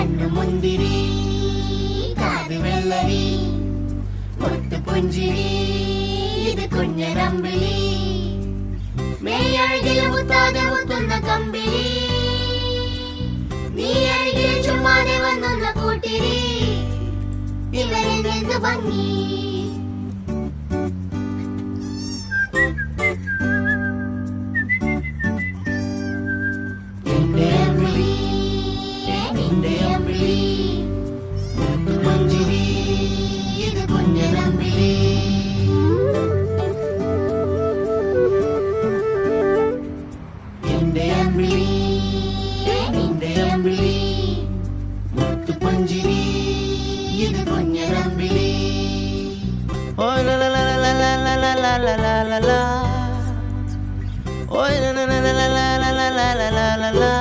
കണ്ണു മുന്തിരി കാത് വെള്ളരി മുത്തു പുഞ്ചിരി ഇത് കുഞ്ഞനമ്പിളി മേയഴകില് മുത്താതെ മുത്തുന്ന കമ്പിളി നീ അഴകില് ചുമ്മാതെ വന്നുന്ന കൂട്ടിരി ഇവരെന്ത് ഭംഗി എന്റെ അമ്പിളി നിന്റെ അമ്പിളി മുത്തു പുഞ്ചിരി ഇത് കുഞ്ഞനമ്പിളി എന്റെ അമ്പിളി നിന്റെ അമ്പിളി മുത്തു പുഞ്ചിരി ഇത് കുഞ്ഞനമ്പിളി ഓ ലാ ലാ ലാ ലാ ലാ ലാ ലാ ലാ ലാ ലാ ലാ ഓ ലാ ലാ ലാ ലാ ലാ ലാ ലാ ലാ ലാ ലാ